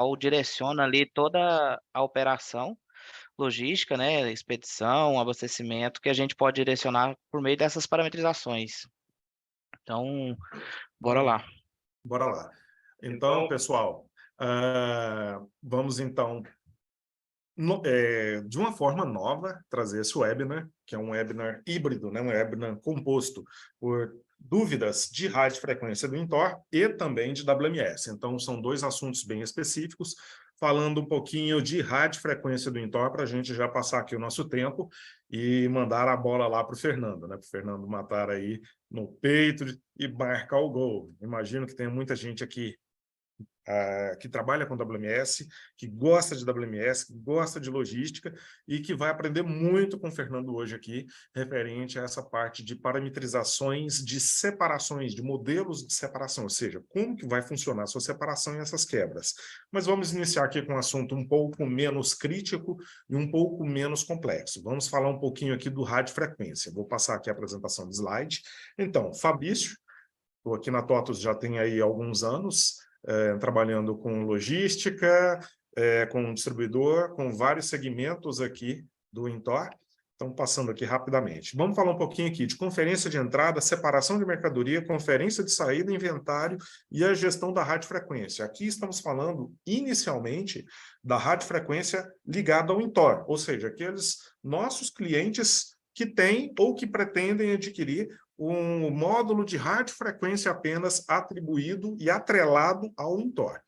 qual direciona ali toda a operação logística, né, expedição, abastecimento, que a gente pode direcionar por meio dessas parametrizações. Então, bora Então, lá. bora lá. Então, pessoal, vamos então, de uma forma nova, trazer esse webinar, que é um webinar híbrido, né, um webinar composto por dúvidas de radiofrequência do INTOR e também de WMS. Então, são dois assuntos bem específicos, falando um pouquinho de radiofrequência do INTOR, para a gente já passar aqui o nosso tempo e mandar a bola lá para o Fernando, né, para o Fernando matar aí no peito e marcar o gol. Imagino que tenha muita gente aqui que trabalha com WMS, que gosta de WMS, que gosta de logística e que vai aprender muito com o Fernando hoje aqui, referente a essa parte de parametrizações, de separações, de modelos de separação, ou seja, como que vai funcionar a sua separação e essas quebras. Mas vamos iniciar aqui com um assunto um pouco menos crítico e um pouco menos complexo. Vamos falar um pouquinho aqui do radiofrequência. Vou passar aqui a apresentação de slide. Então, Fabrício, estou aqui na TOTUS já tem aí alguns anos, trabalhando com logística, com distribuidor, com vários segmentos aqui do Intor. Então, passando aqui rapidamente. Vamos falar um pouquinho aqui de conferência de entrada, separação de mercadoria, conferência de saída, inventário e a gestão da radiofrequência. Aqui estamos falando, inicialmente, da radiofrequência ligada ao Intor, ou seja, aqueles nossos clientes que têm ou que pretendem adquirir um módulo de radiofrequência apenas atribuído e atrelado ao INTOR.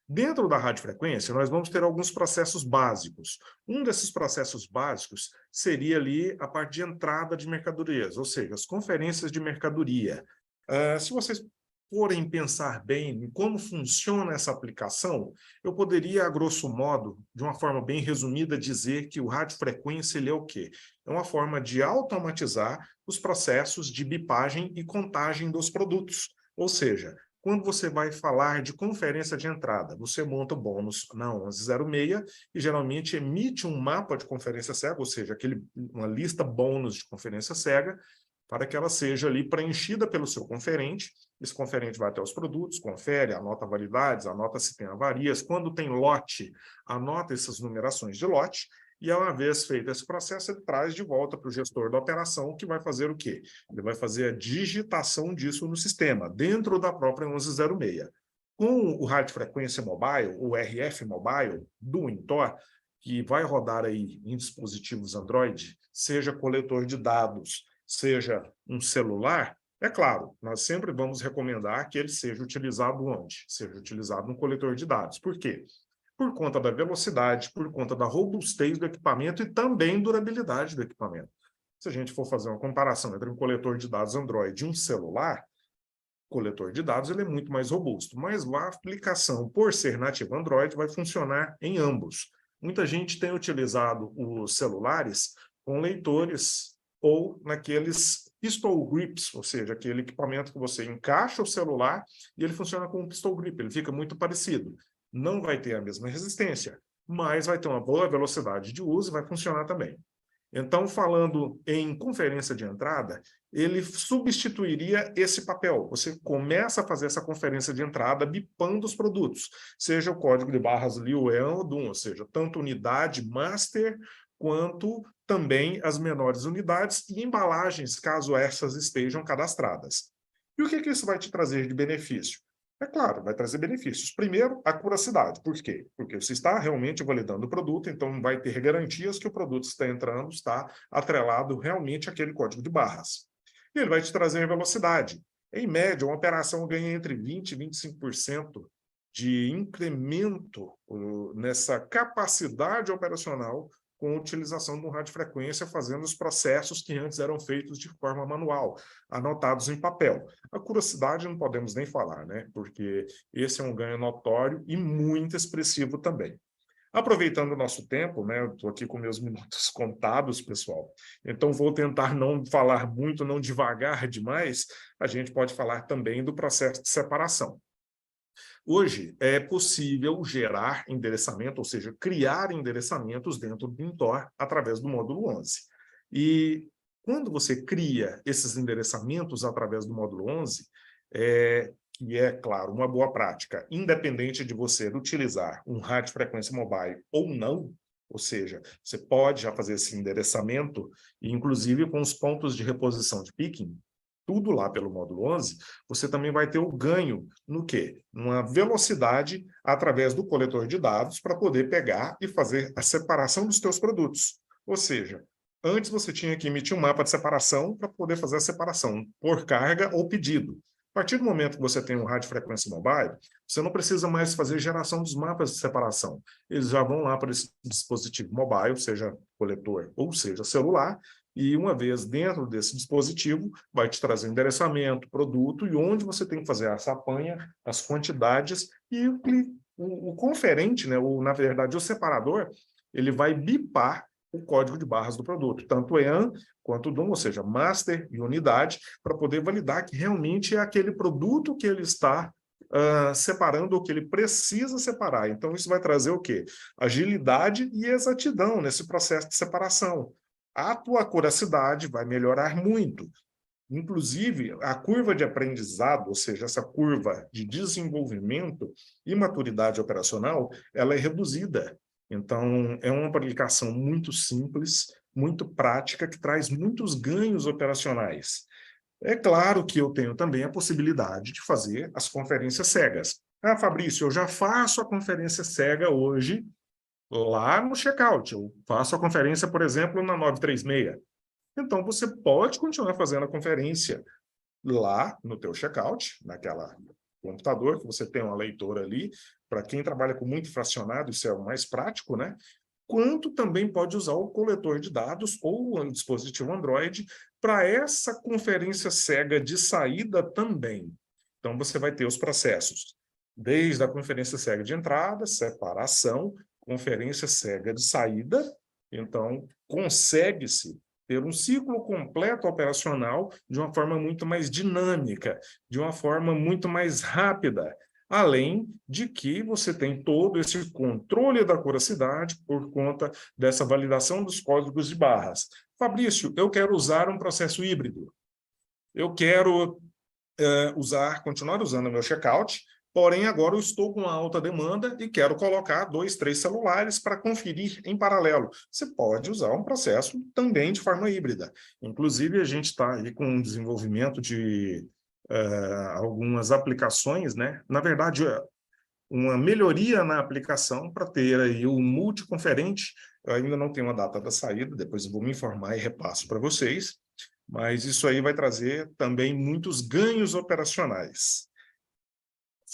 Dentro da radiofrequência, nós vamos ter alguns processos básicos. Um desses processos básicos seria ali a parte de entrada de mercadorias, ou seja, as conferências de mercadoria. Se vocês forem pensar bem em como funciona essa aplicação, eu poderia, a grosso modo, de uma forma bem resumida, dizer que o radiofrequência ele é o quê? É uma forma de automatizar os processos de bipagem e contagem dos produtos. Ou seja, quando você vai falar de conferência de entrada, você monta o bônus na 1106 e geralmente emite um mapa de conferência cega, ou seja, uma lista bônus de conferência cega, para que ela seja ali preenchida pelo seu conferente. Esse conferente vai até os produtos, confere, anota validades, anota se tem avarias. Quando tem lote, anota essas numerações de lote. E, uma vez feito esse processo, ele traz de volta para o gestor da operação, que vai fazer o quê? Ele vai fazer a digitação disso no sistema, dentro da própria 1106. Com o radiofrequência mobile, o RF mobile do Intor, que vai rodar aí em dispositivos Android, seja coletor de dados, seja um celular, é claro, nós sempre vamos recomendar que ele seja utilizado onde? Seja utilizado no coletor de dados. Por quê? Por conta da velocidade, por conta da robustez do equipamento e também durabilidade do equipamento. Se a gente for fazer uma comparação entre um coletor de dados Android e um celular, o coletor de dados ele é muito mais robusto, mas a aplicação, por ser nativa Android, vai funcionar em ambos. Muita gente tem utilizado os celulares com leitores ou naqueles pistol grips, ou seja, aquele equipamento que você encaixa o celular e ele funciona com um pistol grip, ele fica muito parecido. Não vai ter a mesma resistência, mas vai ter uma boa velocidade de uso e vai funcionar também. Então, falando em conferência de entrada, ele substituiria esse papel. Você começa a fazer essa conferência de entrada bipando os produtos, seja o código de barras Liu, EAN ou DUN, ou seja, tanto unidade master quanto também as menores unidades e embalagens, caso essas estejam cadastradas. E o que isso vai te trazer de benefício? É claro, vai trazer benefícios. Primeiro, a curacidade. Por quê? Porque você está realmente validando o produto, então vai ter garantias que o produto está entrando, está atrelado realmente àquele código de barras. E ele vai te trazer velocidade. Em média, uma operação ganha entre 20% e 25% de incremento nessa capacidade operacional com a utilização de um radiofrequência, fazendo os processos que antes eram feitos de forma manual, anotados em papel. A curiosidade não podemos nem falar, né? Porque esse é um ganho notório e muito expressivo também. Aproveitando o nosso tempo, né? Eu estou aqui com meus minutos contados, pessoal. Então, vou tentar não falar muito, não devagar demais. A gente pode falar também do processo de separação. Hoje, é possível gerar endereçamento, ou seja, criar endereçamentos dentro do Intor através do módulo 11. E quando você cria esses endereçamentos através do módulo 11, que é, claro, uma boa prática, independente de você utilizar um radiofrequência mobile ou não, ou seja, você pode já fazer esse endereçamento, e inclusive com os pontos de reposição de picking, tudo lá pelo módulo 11, você também vai ter o ganho no quê? Numa velocidade através do coletor de dados para poder pegar e fazer a separação dos teus produtos. Ou seja, antes você tinha que emitir um mapa de separação para poder fazer a separação por carga ou pedido. A partir do momento que você tem um radiofrequência mobile, você não precisa mais fazer geração dos mapas de separação. Eles já vão lá para esse dispositivo mobile, seja coletor ou seja celular, e uma vez dentro desse dispositivo, vai te trazer o endereçamento, produto e onde você tem que fazer essa apanha, as quantidades e o conferente, né, na verdade, o separador, ele vai bipar o código de barras do produto, tanto EAN quanto DOM, ou seja, master e unidade, para poder validar que realmente é aquele produto que ele está separando o que ele precisa separar. Então, isso vai trazer o quê? Agilidade e exatidão nesse processo de separação. A tua acuracidade vai melhorar muito. Inclusive, a curva de aprendizado, ou seja, essa curva de desenvolvimento e maturidade operacional, ela é reduzida. Então, é uma aplicação muito simples, muito prática, que traz muitos ganhos operacionais. É claro que eu tenho também a possibilidade de fazer as conferências cegas. Ah, Fabrício, eu já faço a conferência cega hoje lá no checkout. Eu faço a conferência, por exemplo, na 936. Então, você pode continuar fazendo a conferência lá no teu checkout, naquela computador, que você tem uma leitora ali. Para quem trabalha com muito fracionado, isso é o mais prático, né? Quanto também pode usar o coletor de dados ou o dispositivo Android para essa conferência cega de saída também. Então, você vai ter os processos, desde a conferência cega de entrada, separação, conferência cega de saída. Então, consegue-se ter um ciclo completo operacional de uma forma muito mais dinâmica, de uma forma muito mais rápida, além de que você tem todo esse controle da acuracidade por conta dessa validação dos códigos de barras. Fabrício, eu quero usar um processo híbrido. Eu quero continuar usando o meu checkout, porém agora eu estou com uma alta demanda e quero colocar 2, 3 celulares para conferir em paralelo. Você pode usar um processo também de forma híbrida. Inclusive, a gente está aí com um desenvolvimento de algumas aplicações, né? Na verdade, uma melhoria na aplicação para ter aí o multiconferente. Eu ainda não tenho uma data da saída, depois eu vou me informar e repasso para vocês, mas isso aí vai trazer também muitos ganhos operacionais.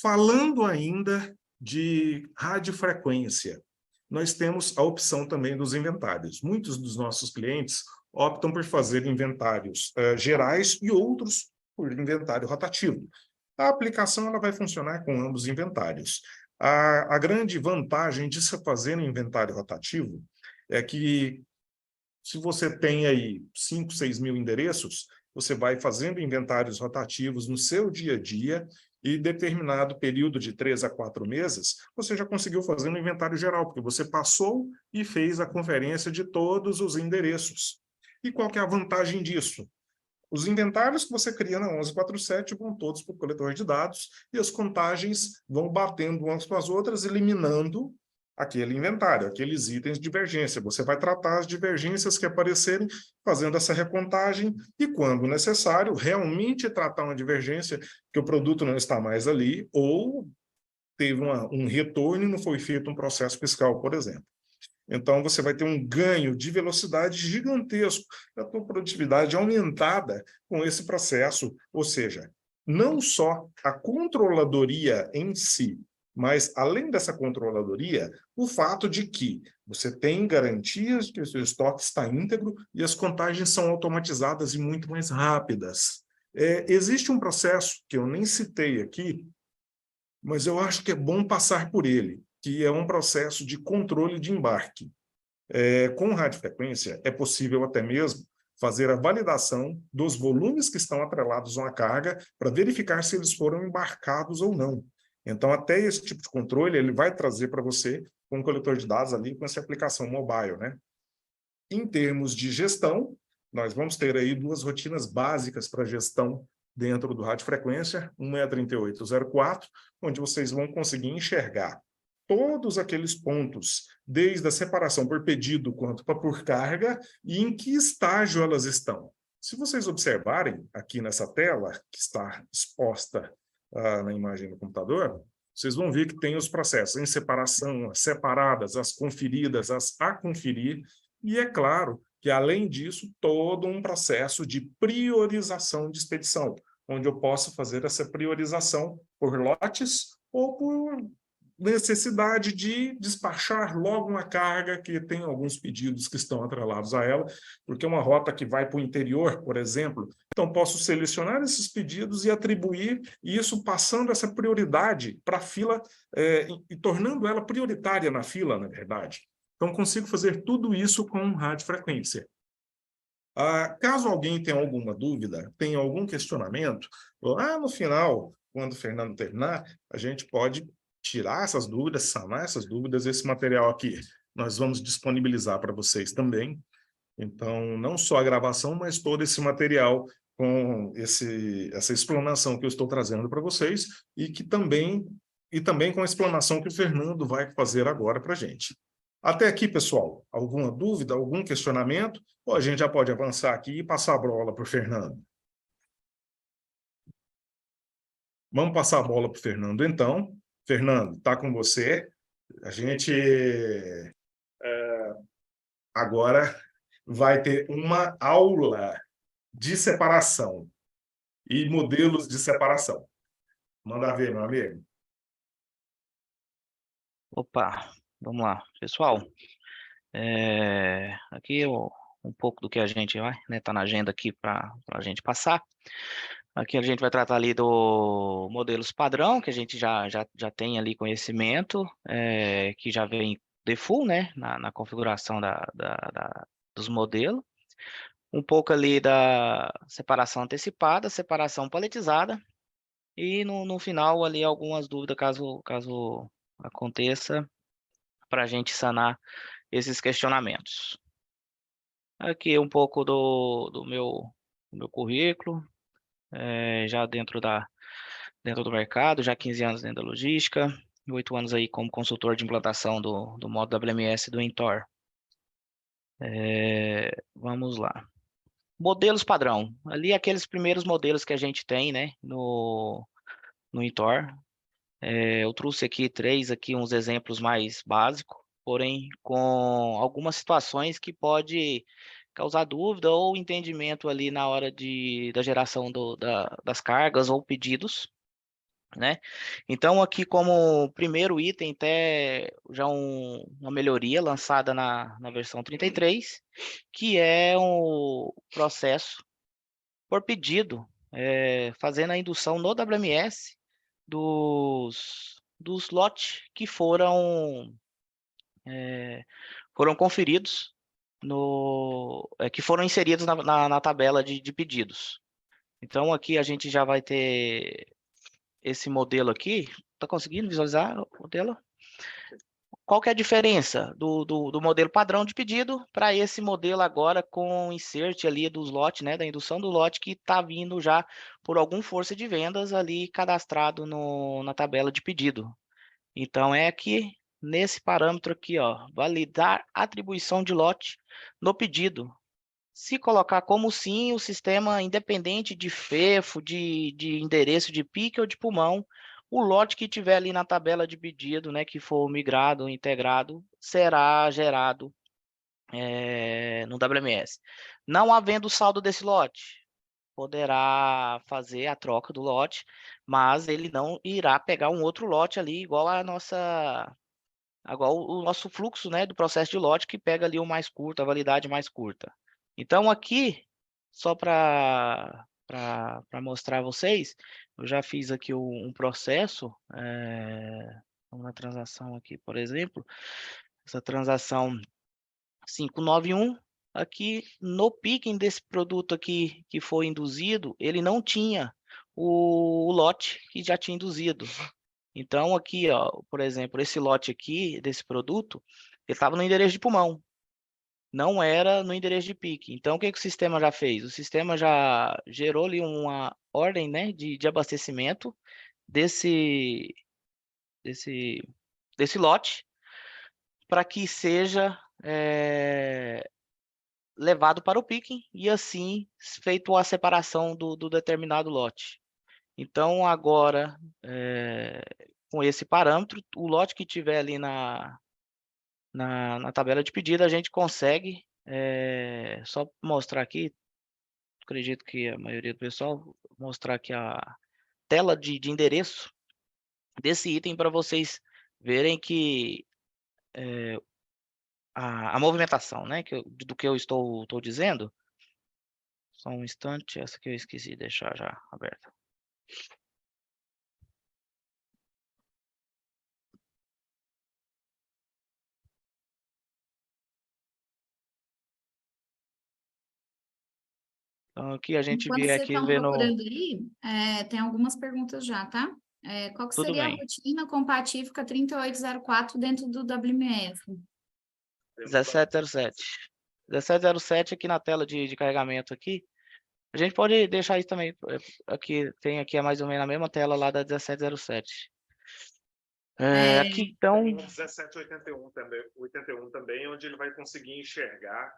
Falando ainda de radiofrequência, nós temos a opção também dos inventários. Muitos dos nossos clientes optam por fazer inventários gerais e outros por inventário rotativo. A aplicação ela vai funcionar com ambos os inventários. A grande vantagem de se fazer um inventário rotativo é que, se você tem aí 5, 6 mil endereços, você vai fazendo inventários rotativos no seu dia a dia e determinado período de 3 a 4 meses, você já conseguiu fazer um inventário geral, porque você passou e fez a conferência de todos os endereços. E qual que é a vantagem disso? Os inventários que você cria na 1147 vão todos para o coletor de dados e as contagens vão batendo umas com as outras, eliminando aquele inventário, aqueles itens de divergência. Você vai tratar as divergências que aparecerem, fazendo essa recontagem e, quando necessário, realmente tratar uma divergência que o produto não está mais ali ou teve um retorno e não foi feito um processo fiscal, por exemplo. Então, você vai ter um ganho de velocidade gigantesco, a tua produtividade aumentada com esse processo, ou seja, não só a controladoria em si, mas, além dessa controladoria, o fato de que você tem garantias de que o seu estoque está íntegro e as contagens são automatizadas e muito mais rápidas. Existe um processo que eu nem citei aqui, mas eu acho que é bom passar por ele, que é um processo de controle de embarque. Com radiofrequência, é possível até mesmo fazer a validação dos volumes que estão atrelados a uma carga para verificar se eles foram embarcados ou não. Então, até esse tipo de controle, ele vai trazer para você com um coletor de dados ali, com essa aplicação mobile, né? Em termos de gestão, nós vamos ter aí 2 rotinas básicas para gestão dentro do radiofrequência 16804, onde vocês vão conseguir enxergar todos aqueles pontos, desde a separação por pedido quanto para por carga, e em que estágio elas estão. Se vocês observarem aqui nessa tela, que está exposta na imagem do computador, vocês vão ver que tem os processos em separação, as separadas, as conferidas, as a conferir, e é claro que, além disso, todo um processo de priorização de expedição, onde eu posso fazer essa priorização por lotes ou por necessidade de despachar logo uma carga, que tem alguns pedidos que estão atrelados a ela, porque é uma rota que vai para o interior, por exemplo. Então, posso selecionar esses pedidos e atribuir isso, passando essa prioridade para a fila e tornando ela prioritária na fila, na verdade. Então, consigo fazer tudo isso com radiofrequência. Caso alguém tenha alguma dúvida, tenha algum questionamento, lá no final, quando o Fernando terminar, a gente pode tirar essas dúvidas, sanar essas dúvidas. Esse material aqui nós vamos disponibilizar para vocês também. Então, não só a gravação, mas todo esse material com essa explanação que eu estou trazendo para vocês e também com a explanação que o Fernando vai fazer agora para a gente. Até aqui, pessoal, alguma dúvida, algum questionamento? Ou a gente já pode avançar aqui e passar a bola para o Fernando? Vamos passar a bola para o Fernando, então. Fernando, está com você. A gente agora vai ter uma aula de separação e modelos de separação. Manda ver, meu amigo. Opa, vamos lá, pessoal. Aqui um pouco do que a gente vai, né, tá na agenda aqui para a gente passar. Aqui a gente vai tratar ali do modelos padrão, que a gente já tem ali conhecimento, que já vem default, né, na configuração dos modelos. Um pouco ali da separação antecipada, separação paletizada, e no final ali algumas dúvidas, caso aconteça, para a gente sanar esses questionamentos. Aqui um pouco do meu currículo, já dentro do mercado, já 15 anos dentro da logística, 8 anos aí como consultor de implantação do módulo WMS do Intor. Vamos lá. Modelos padrão. Ali aqueles primeiros modelos que a gente tem, né, no Intor. Eu trouxe aqui uns exemplos mais básicos, porém com algumas situações que pode causar dúvida ou entendimento ali na hora da geração das cargas ou pedidos, né? Então aqui como primeiro item, até já uma melhoria lançada na versão 33, que é o processo por pedido, fazendo a indução no WMS dos lotes que foram conferidos, que foram inseridos na tabela de pedidos. Então, aqui a gente já vai ter esse modelo aqui. Está conseguindo visualizar o modelo? Qual que é a diferença do modelo padrão de pedido para esse modelo agora com insert ali dos lotes, né, da indução do lote que está vindo já por algum força de vendas ali cadastrado na tabela de pedido. Então, é aqui nesse parâmetro aqui, ó, validar atribuição de lote no pedido. Se colocar como sim, o sistema, independente de FEFO, de endereço de pique ou de pulmão, o lote que tiver ali na tabela de pedido, né, que for migrado ou integrado, será gerado no WMS. Não havendo saldo desse lote, poderá fazer a troca do lote, mas ele não irá pegar um outro lote ali, igual o nosso fluxo, né, do processo de lote, que pega ali o mais curto, a validade mais curta. Então, aqui, só para mostrar a vocês, eu já fiz aqui um processo, vamos na transação aqui, por exemplo, essa transação 591, aqui no picking desse produto aqui que foi induzido, ele não tinha o lote que já tinha induzido. Então, aqui, ó, por exemplo, esse lote aqui desse produto, ele estava no endereço de pulmão. não era no endereço de pique. Então, o que que o sistema já fez? O sistema já gerou ali uma ordem, né, de abastecimento desse, desse, desse lote para que seja levado para o picking e assim feito a separação do determinado lote. Então, agora, com esse parâmetro, o lote que tiver ali na tabela de pedido, a gente consegue, só mostrar aqui, acredito que a maioria do pessoal, mostrar aqui a tela de endereço desse item para vocês verem que a movimentação, né, do que eu estou dizendo. Só um instante, essa que eu esqueci de deixar já aberta. Então, aqui a gente Enquanto vê vocês aqui estão vendo. procurando aí, tem algumas perguntas já, tá? Qual que Tudo seria a bem. rotina compatífica 3804 dentro do WMF? 1707. 1707 aqui na tela de carregamento aqui. A gente pode deixar isso também. Aqui tem aqui mais ou menos a mesma tela lá da 1707. Aqui então. Tem o 1781 também, 81 também, onde ele vai conseguir enxergar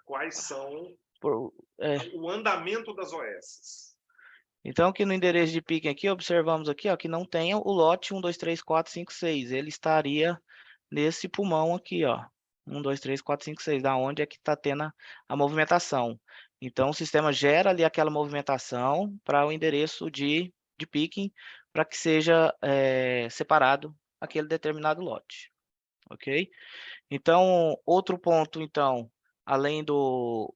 quais são o andamento das OS. Então, aqui no endereço de picking aqui, observamos aqui, ó, que não tem o lote 1, 2, 3, 4, 5, 6. Ele estaria nesse pulmão aqui, ó. 1, 2, 3, 4, 5, 6, da onde é que está tendo a movimentação. Então, o sistema gera ali aquela movimentação para o endereço de picking, para que seja separado aquele determinado lote. Ok? Então, outro ponto, então, além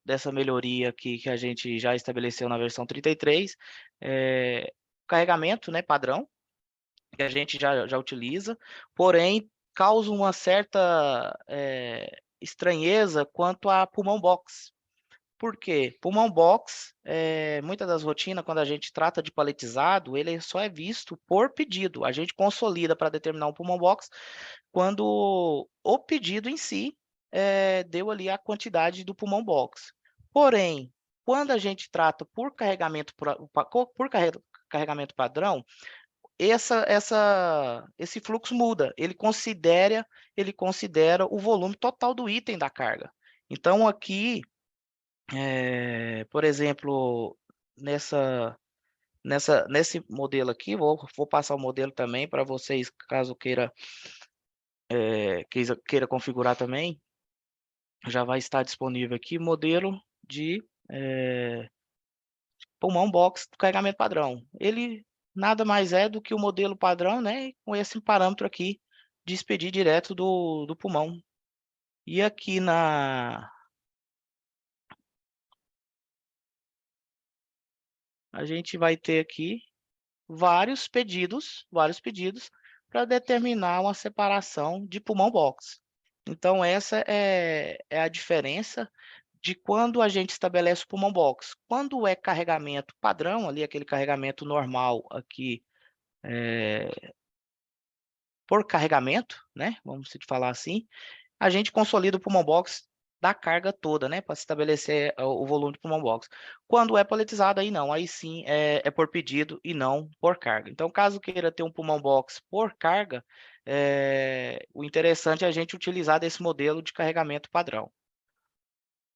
dessa melhoria aqui que a gente já estabeleceu na versão 33, carregamento, né, padrão, que a gente já utiliza, porém, causa uma certa estranheza quanto a pulmão box. Por quê? Pulmão box, muitas das rotinas, quando a gente trata de paletizado, ele só é visto por pedido. A gente consolida para determinar um pulmão box quando o pedido em si deu ali a quantidade do pulmão box. Porém, quando a gente trata por carregamento, carregamento padrão, esse fluxo muda. Ele considera o volume total do item da carga. Então, aqui, por exemplo, nesse modelo aqui, vou passar o modelo também para vocês, caso queira configurar também, já vai estar disponível aqui modelo de pulmão box do carregamento padrão. Ele nada mais é do que o modelo padrão, né, com esse parâmetro aqui de expedir direto do pulmão. E aqui a gente vai ter aqui vários pedidos para determinar uma separação de pulmão box. Então, essa é a diferença de quando a gente estabelece o pulmão box. Quando é carregamento padrão, ali aquele carregamento normal aqui, por carregamento, né? Vamos falar assim, a gente consolida o pulmão box da carga toda, né? Para estabelecer o volume do pulmão box. Quando é paletizado, aí não, aí sim é por pedido e não por carga. Então, caso queira ter um pulmão box por carga, o interessante é a gente utilizar desse modelo de carregamento padrão.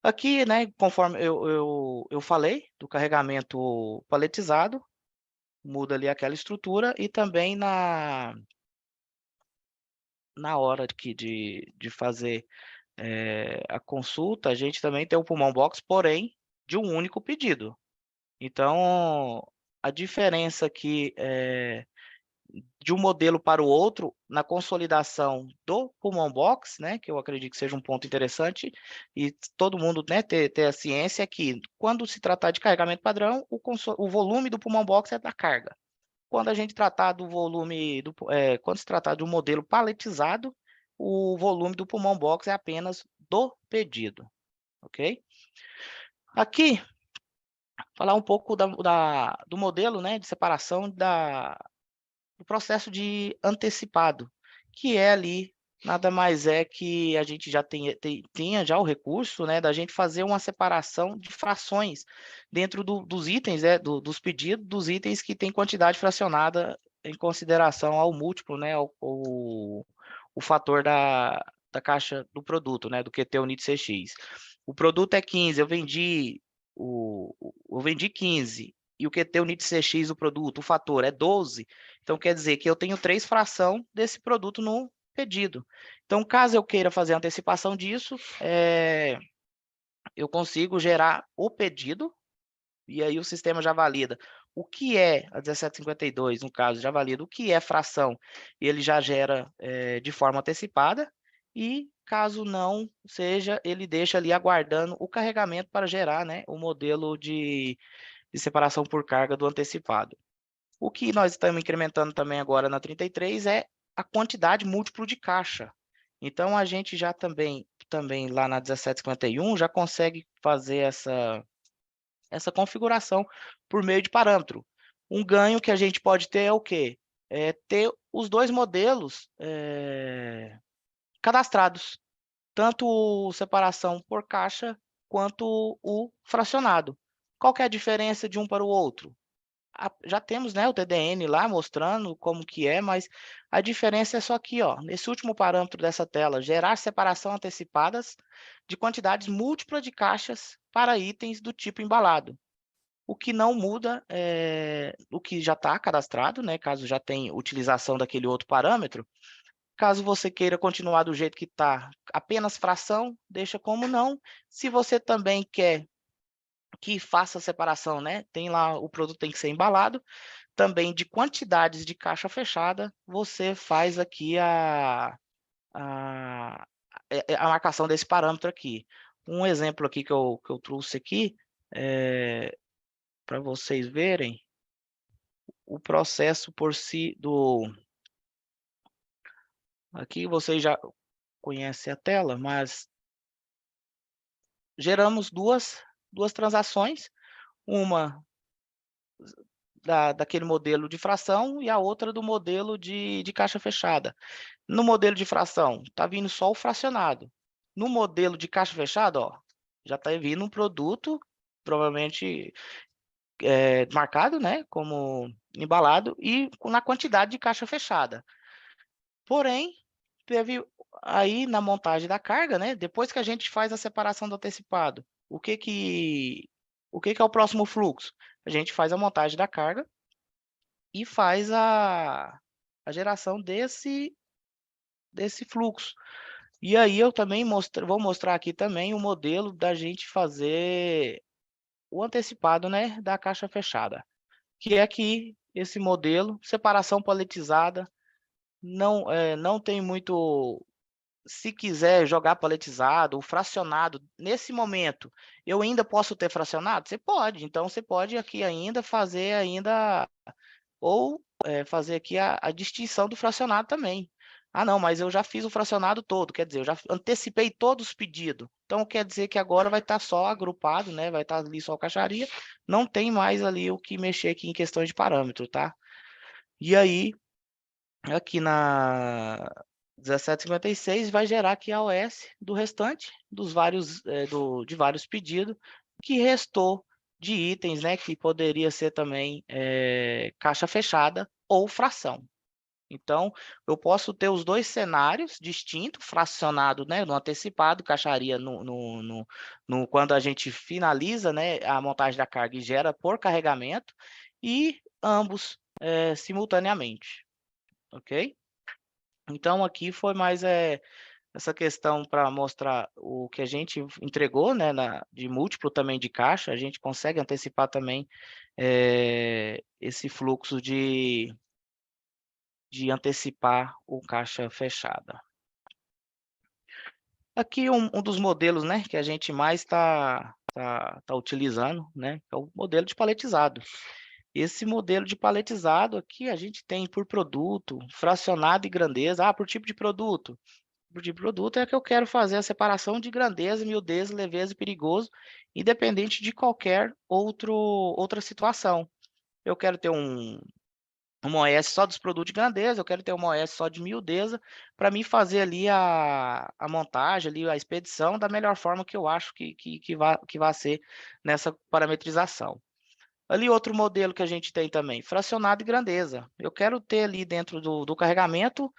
Aqui, né, conforme eu falei, do carregamento paletizado, muda ali aquela estrutura e também na hora aqui de fazer a consulta, a gente também tem o pulmão box, porém, de um único pedido. Então, a diferença aqui de um modelo para o outro, na consolidação do pulmão box, né, que eu acredito que seja um ponto interessante, e todo mundo, né, ter a ciência que quando se tratar de carregamento padrão, o volume do pulmão box é da carga. Quando a gente tratar do volume, quando se tratar de um modelo paletizado, o volume do pulmão box é apenas do pedido, ok? Aqui, falar um pouco do modelo, né, de separação do processo de antecipado, que é ali nada mais é que a gente já tenha já o recurso, né, da gente fazer uma separação de frações dentro dos itens, dos pedidos, dos itens que tem quantidade fracionada em consideração ao múltiplo, né, o fator da caixa do produto, né, do QT Unit CX. O produto é 15, eu vendi 15, e o QT Unit CX do produto, o fator é 12, então quer dizer que eu tenho 3 fração desse produto no pedido. Então, caso eu queira fazer a antecipação disso, eu consigo gerar o pedido, e aí o sistema já valida o que é a 1752, no caso, já valida o que é fração, e ele já gera de forma antecipada, e caso não seja, ele deixa ali aguardando o carregamento para gerar, né, o modelo de separação por carga do antecipado. O que nós estamos incrementando também agora na 33 é a quantidade múltiplo de caixa. Então, a gente já também lá na 1751 já consegue fazer essa configuração por meio de parâmetro. Um ganho que a gente pode ter é o quê? É ter os 2 modelos cadastrados, tanto separação por caixa quanto o fracionado. Qual que é a diferença de um para o outro? Já temos, né, o TDN lá mostrando como que é, mas a diferença é só aqui, ó, nesse último parâmetro dessa tela, gerar separação antecipadas de quantidades múltiplas de caixas para itens do tipo embalado. O que não muda é o que já está cadastrado, né, caso já tenha utilização daquele outro parâmetro. Caso você queira continuar do jeito que está, apenas fração, deixa como não. Se você também quer que faça a separação, né? Tem lá, o produto tem que ser embalado, também de quantidades de caixa fechada, você faz aqui a marcação desse parâmetro aqui. Um exemplo aqui que eu trouxe aqui, para vocês verem, o processo por si aqui vocês já conhecem a tela, mas geramos duas transações, uma daquele modelo de fração e a outra do modelo de caixa fechada. No modelo de fração, está vindo só o fracionado. No modelo de caixa fechada, ó, já está vindo um produto, provavelmente marcado, né, como embalado, e na quantidade de caixa fechada. Porém, teve aí na montagem da carga, né, depois que a gente faz a separação do antecipado, o que é o próximo fluxo? A gente faz a montagem da carga e faz a geração desse fluxo. E aí eu também vou mostrar aqui também o modelo da gente fazer o antecipado, né, da caixa fechada, que é aqui esse modelo, separação paletizada, não tem muito, se quiser jogar paletizado, o fracionado, nesse momento, eu ainda posso ter fracionado? Você pode, então você pode aqui ainda fazer ou fazer aqui a distinção do fracionado também. Ah, não, mas eu já fiz o fracionado todo, quer dizer, eu já antecipei todos os pedidos. Então, quer dizer que agora vai estar só agrupado, né? Vai estar ali só a caixaria, não tem mais ali o que mexer aqui em questões de parâmetro, tá? E aí, aqui na 1756 vai gerar aqui a OS do restante dos de vários pedidos que restou de itens, né, que poderia ser também caixa fechada ou fração. Então, eu posso ter os 2 cenários distintos, fracionado, né, no antecipado, caixaria quando a gente finaliza, né, a montagem da carga e gera por carregamento, e ambos simultaneamente, ok? Então, aqui foi mais essa questão para mostrar o que a gente entregou, né, de múltiplo também de caixa, a gente consegue antecipar também esse fluxo de antecipar o caixa fechada. Aqui um dos modelos, né, que a gente mais tá utilizando, né, é o modelo de paletizado. Esse modelo de paletizado aqui a gente tem por produto, fracionado e grandeza. Por tipo de produto. Tipo de produto é que eu quero fazer a separação de grandeza, miudez, leveza e perigoso, independente de qualquer outra situação. Eu quero ter uma OS só dos produtos de grandeza, eu quero ter uma OS só de miudeza, para mim fazer ali a montagem, ali a expedição da melhor forma que eu acho que vai ser nessa parametrização. Ali outro modelo que a gente tem também, fracionado e grandeza. Eu quero ter ali dentro do carregamento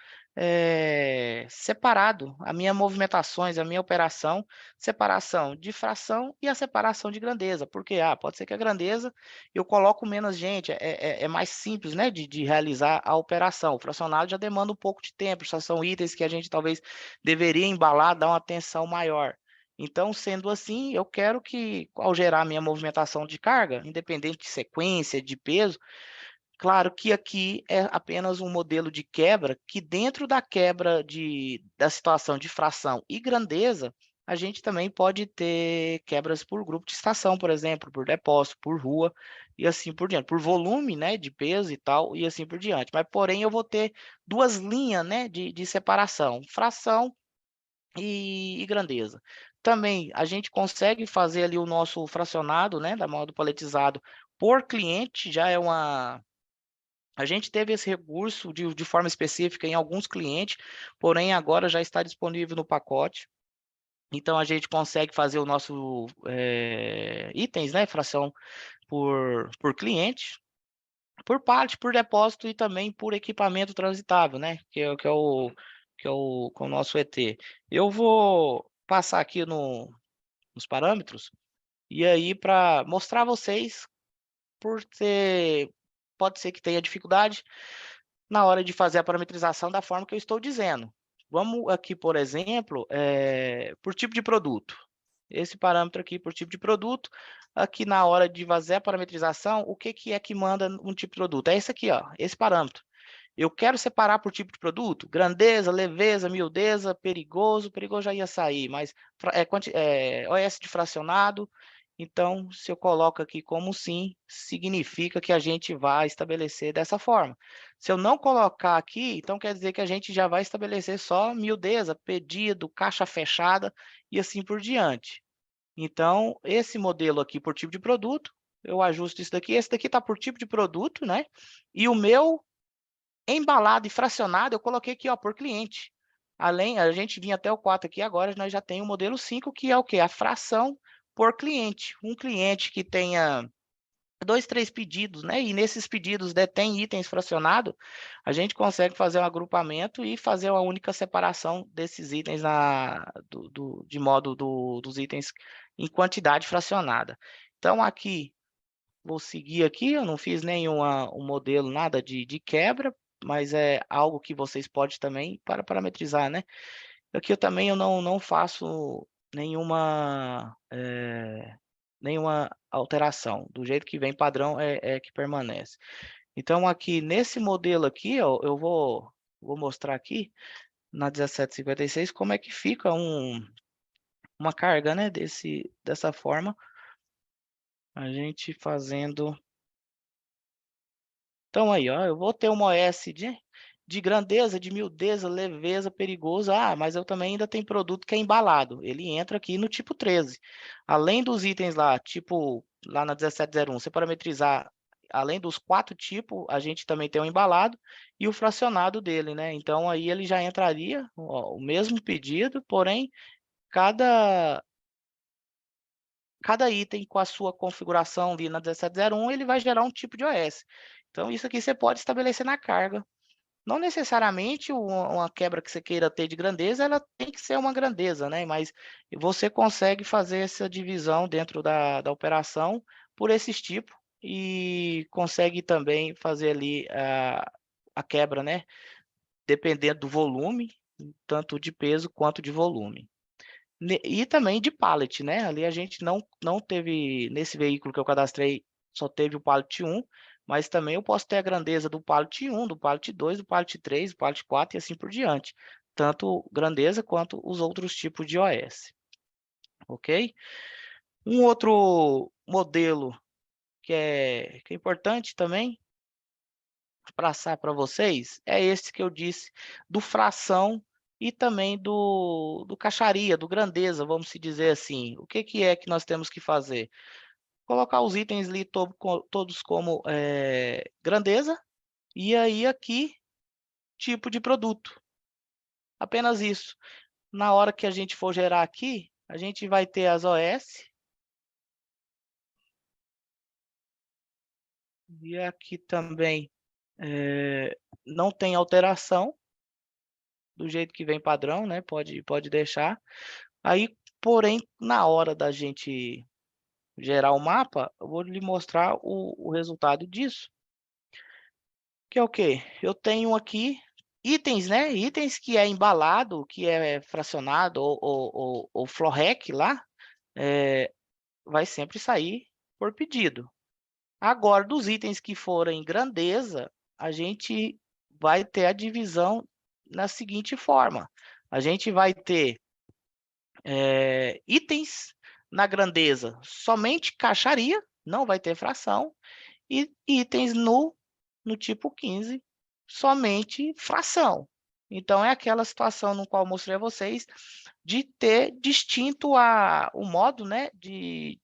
separado as minhas movimentações, a minha operação, separação de fração e a separação de grandeza. Porque pode ser que a grandeza eu coloco menos gente, é mais simples, né, de realizar a operação. O fracionado já demanda um pouco de tempo, já são itens que a gente talvez deveria embalar, dar uma atenção maior. Então, sendo assim, eu quero que, ao gerar minha movimentação de carga, independente de sequência, de peso, claro que aqui é apenas um modelo de quebra, que dentro da quebra da situação de fração e grandeza, a gente também pode ter quebras por grupo de estação, por exemplo, por depósito, por rua, e assim por diante, por volume, né, de peso e tal, e assim por diante. Mas, porém, eu vou ter duas linhas, né, de separação, fração e grandeza. Também a gente consegue fazer ali o nosso fracionado, né, da modo paletizado por cliente, já é uma a gente teve esse recurso de forma específica em alguns clientes, porém agora já está disponível no pacote. Então a gente consegue fazer o nosso itens, né, fração por cliente, por parte, por depósito e também por equipamento transitável, né, com o nosso ET. Eu vou passar aqui nos parâmetros, e aí para mostrar a vocês, pode ser que tenha dificuldade na hora de fazer a parametrização da forma que eu estou dizendo. Vamos aqui, por exemplo, por tipo de produto. Esse parâmetro aqui por tipo de produto, aqui na hora de fazer a parametrização, o que é que manda um tipo de produto? É esse aqui, ó, esse parâmetro. Eu quero separar por tipo de produto, grandeza, leveza, miudeza, perigoso já ia sair, mas OS de fracionado, então se eu coloco aqui como sim, significa que a gente vai estabelecer dessa forma. Se eu não colocar aqui, então quer dizer que a gente já vai estabelecer só miudeza, pedido, caixa fechada e assim por diante. Então, esse modelo aqui por tipo de produto, eu ajusto isso daqui, esse daqui está por tipo de produto, né? E o meu embalado e fracionado, eu coloquei aqui, ó, por cliente. Além, a gente vinha até o 4 aqui, agora nós já tem o modelo 5, que é o quê? A fração por cliente. Um cliente que tenha 2, 3 pedidos, né? E nesses pedidos detém itens fracionados, a gente consegue fazer um agrupamento e fazer uma única separação desses itens de modo dos itens em quantidade fracionada. Então, aqui, vou seguir aqui, eu não fiz um modelo, nada de quebra, mas é algo que vocês podem também para parametrizar, né? Aqui eu não faço nenhuma alteração. Do jeito que vem padrão é que permanece. Então, aqui nesse modelo aqui, ó, eu vou mostrar aqui na 1756 como é que fica uma carga, né? Dessa forma, a gente fazendo. Então aí, ó, eu vou ter uma OS de grandeza, de miudeza, leveza, perigoso. Mas eu também ainda tenho produto que é embalado. Ele entra aqui no tipo 13. Além dos itens lá, tipo, lá na 1701, você parametrizar, além dos 4 tipos, a gente também tem o embalado e o fracionado dele, né? Então aí ele já entraria, ó, o mesmo pedido, porém, cada item com a sua configuração ali na 1701, ele vai gerar um tipo de OS. Então, isso aqui você pode estabelecer na carga. Não necessariamente uma quebra que você queira ter de grandeza, ela tem que ser uma grandeza, né? Mas você consegue fazer essa divisão dentro da operação por esses tipos e consegue também fazer ali a quebra, né? Dependendo do volume, tanto de peso quanto de volume. E também de pallet, né? Ali a gente não teve, nesse veículo que eu cadastrei, só teve o pallet 1, mas também eu posso ter a grandeza do pallet 1, do pallet 2, do pallet 3, do pallet 4 e assim por diante. Tanto grandeza quanto os outros tipos de OS. Ok? Um outro modelo que é importante também passar para vocês é esse que eu disse do fração e também do caixaria, do grandeza, vamos se dizer assim. O que é que nós temos que fazer? Colocar os itens ali todos como grandeza E aí aqui, tipo de produto. Apenas isso. Na hora que a gente for gerar aqui, a gente vai ter as OS. E aqui também não tem alteração, do jeito que vem padrão, né? Pode deixar. Aí, porém, na hora da gente gerar o mapa, eu vou lhe mostrar o resultado disso. Que é o quê? Eu tenho aqui itens, né? Itens que é embalado, que é fracionado ou FLOREC lá, vai sempre sair por pedido. Agora, dos itens que forem grandeza, a gente vai ter a divisão na seguinte forma. A gente vai ter itens na grandeza somente caixaria, não vai ter fração, e itens no tipo 15, somente fração. Então, é aquela situação no qual eu mostrei a vocês de ter distinto o modo, né, de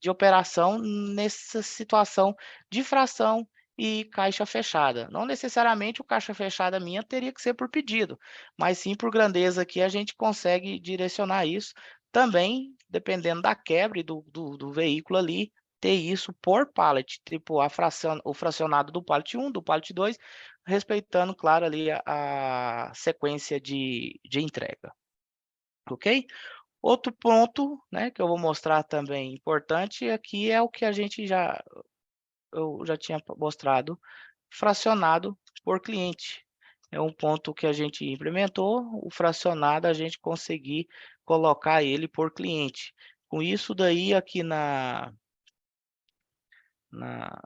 operação nessa situação de fração e caixa fechada. Não necessariamente o caixa fechada minha teria que ser por pedido, mas sim por grandeza aqui a gente consegue direcionar isso também, dependendo da quebra do veículo ali, ter isso por pallet, tipo o fracionado do pallet 1, do pallet 2, respeitando, claro, ali a sequência de entrega. Ok? Outro ponto, né, que eu vou mostrar também importante aqui é o que eu já tinha mostrado, fracionado por cliente. É um ponto que a gente implementou, o fracionado a gente conseguir colocar ele por cliente. Com isso daí aqui na, na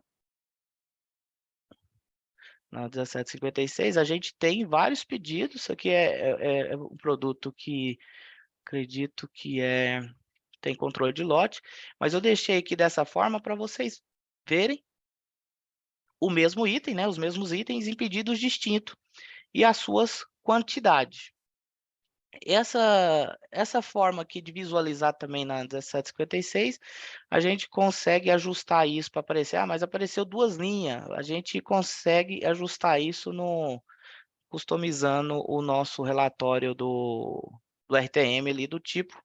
1756 a gente tem vários pedidos. Isso aqui é um produto que acredito que tem controle de lote, mas eu deixei aqui dessa forma para vocês verem o mesmo item, né, os mesmos itens em pedidos distintos e as suas quantidades. Essa forma aqui de visualizar também na 1756, a gente consegue ajustar isso para aparecer, mas apareceu duas linhas, a gente consegue ajustar isso customizando o nosso relatório do RTM ali do tipo,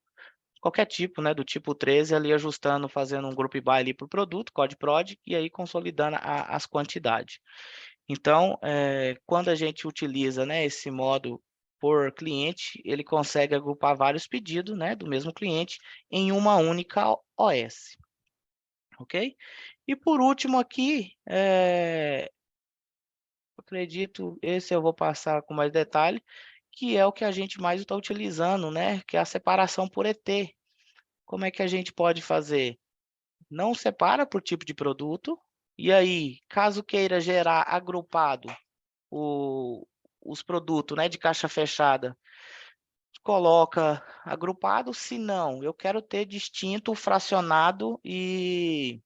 qualquer tipo, né, do tipo 13 ali ajustando, fazendo um group by ali por produto, code prod, e aí consolidando as quantidades. Então, quando a gente utiliza, né, esse modo por cliente, ele consegue agrupar vários pedidos, né, do mesmo cliente em uma única OS. Ok? E por último aqui, acredito, esse eu vou passar com mais detalhe, que é o que a gente mais está utilizando, né, que é a separação por ET. Como é que a gente pode fazer? Não separa por tipo de produto, e aí, caso queira gerar agrupado os produtos, né, de caixa fechada, coloca agrupado. Se não, eu quero ter distinto, fracionado e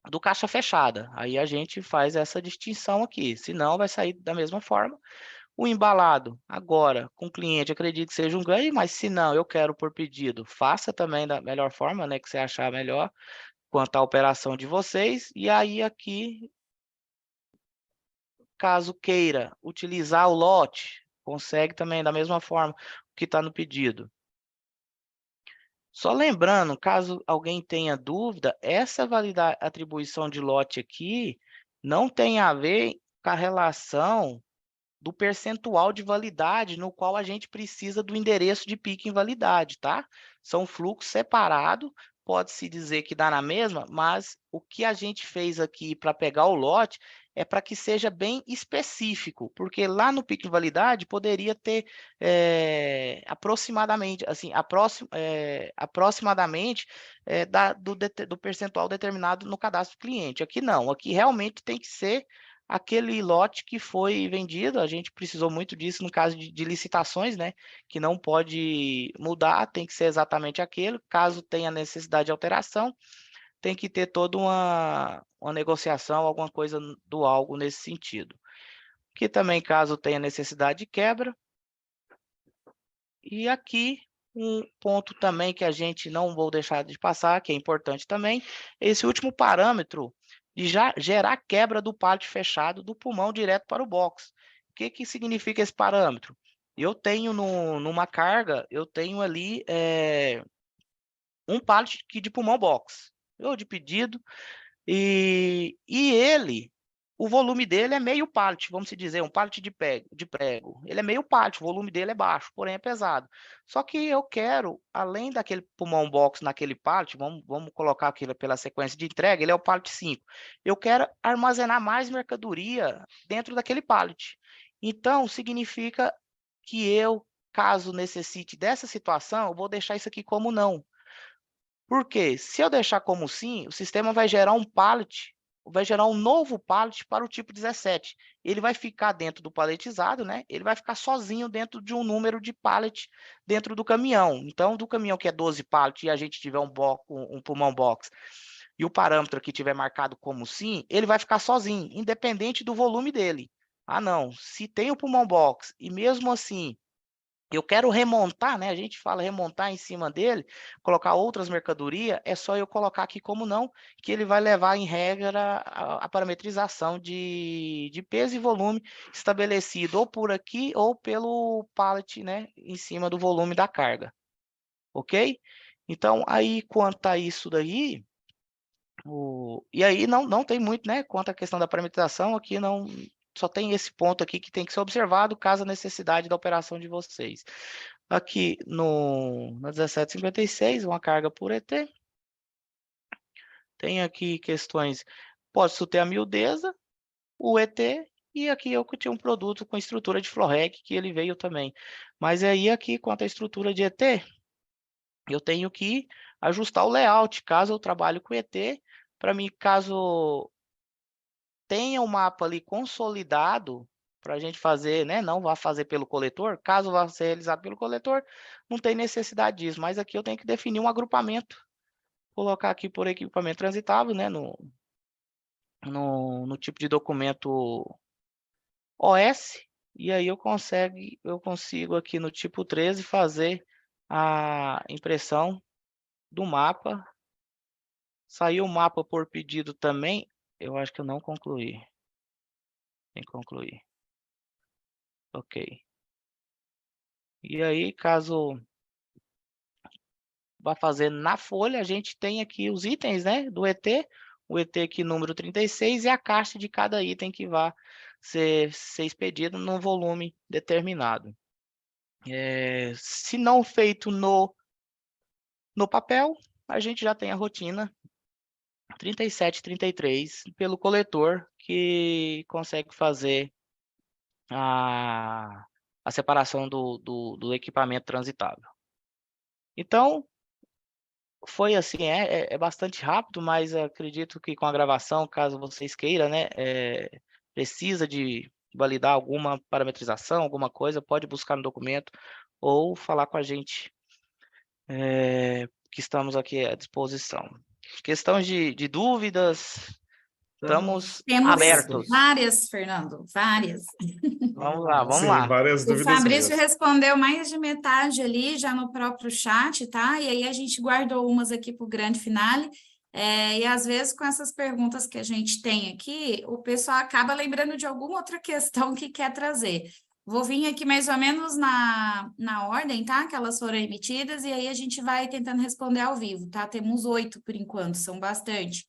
do caixa fechada. Aí a gente faz essa distinção aqui. Se não, vai sair da mesma forma. O embalado, agora, com o cliente, acredito que seja um ganho, mas se não, eu quero por pedido, faça também da melhor forma, né, que você achar melhor, quanto à operação de vocês. E aí aqui, caso queira utilizar o lote, consegue também da mesma forma que está no pedido. Só lembrando, caso alguém tenha dúvida, essa atribuição de lote aqui não tem a ver com a relação do percentual de validade no qual a gente precisa do endereço de pico em validade, tá? São fluxos separados, pode-se dizer que dá na mesma, mas o que a gente fez aqui para pegar o lote é para que seja bem específico, porque lá no pico de validade poderia ter aproximadamente, assim, aproximadamente do percentual determinado no cadastro do cliente. Aqui não, aqui realmente tem que ser aquele lote que foi vendido. A gente precisou muito disso no caso de licitações, né? Que não pode mudar, tem que ser exatamente aquele. Caso tenha necessidade de alteração, tem que ter toda uma negociação, alguma coisa do algo nesse sentido. Que também, caso tenha necessidade de quebra. E aqui, um ponto também que a gente não vou deixar de passar, que é importante também, esse último parâmetro de já gerar quebra do pallet fechado do pulmão direto para o box. O que significa esse parâmetro? Eu tenho numa carga, eu tenho ali um pallet aqui de pulmão box, ou de pedido, e ele, o volume dele é meio pallet, vamos dizer, um pallet de prego. Ele é meio pallet, o volume dele é baixo, porém é pesado. Só que eu quero, além daquele pulmão box naquele pallet, vamos colocar aqui pela sequência de entrega, ele é o pallet 5. Eu quero armazenar mais mercadoria dentro daquele pallet. Então, significa que eu, caso necessite dessa situação, eu vou deixar isso aqui como não. Porque se eu deixar como sim, o sistema vai gerar um pallet, vai gerar um novo pallet para o tipo 17. Ele vai ficar dentro do paletizado, né? Ele vai ficar sozinho dentro de um número de pallet dentro do caminhão. Então, do caminhão que é 12 pallet e a gente tiver um pulmão box e o parâmetro aqui tiver marcado como sim, ele vai ficar sozinho, independente do volume dele. Ah, não. Se tem o pulmão box e mesmo assim eu quero remontar, né? A gente fala remontar em cima dele, colocar outras mercadorias, é só eu colocar aqui como não, que ele vai levar em regra a parametrização de peso e volume estabelecido ou por aqui ou pelo pallet, né? Em cima do volume da carga, ok? Então, aí quanto a isso daí, e aí não tem muito, né? Quanto à questão da parametrização, aqui não. Só tem esse ponto aqui que tem que ser observado caso a necessidade da operação de vocês. Aqui no 1756, uma carga por ET. Tem aqui questões, posso ter a miudeza, o ET, e aqui eu tinha um produto com estrutura de Florec, que ele veio também. Mas aí aqui, quanto à estrutura de ET, eu tenho que ajustar o layout, caso eu trabalhe com ET, para mim, caso tenha o mapa ali consolidado para a gente fazer, né? Não vá fazer pelo coletor. Caso vá ser realizado pelo coletor, não tem necessidade disso. Mas aqui eu tenho que definir um agrupamento. Colocar aqui por equipamento transitável, né? No tipo de documento OS. E aí eu consigo aqui no tipo 13 fazer a impressão do mapa. Saiu o mapa por pedido também. Eu acho que eu não concluí. Tem que concluir. Ok. E aí, caso vá fazer na folha, a gente tem aqui os itens, né, do ET, o ET aqui número 36 e a caixa de cada item que vai ser expedido num volume determinado. Se não feito no papel, a gente já tem a rotina 37, 33 pelo coletor, que consegue fazer a separação do equipamento transitável. Então, foi assim, é bastante rápido, mas acredito que com a gravação, caso vocês queiram, né, precisa de validar alguma parametrização, alguma coisa, pode buscar no documento ou falar com a gente, que estamos aqui à disposição. Questões de dúvidas, estamos Temos abertos. várias, Fernando, várias. Vamos lá, vamos Sim, lá. várias O dúvidas Fabrício mesmo. respondeu mais de metade ali, já no próprio chat, tá? E aí a gente guardou umas aqui para o grande finale. E às vezes, com essas perguntas que a gente tem aqui, o pessoal acaba lembrando de alguma outra questão que quer trazer. Vou vir aqui mais ou menos na ordem, tá? Que elas foram emitidas, e aí a gente vai tentando responder ao vivo, tá? Temos 8 por enquanto, são bastante.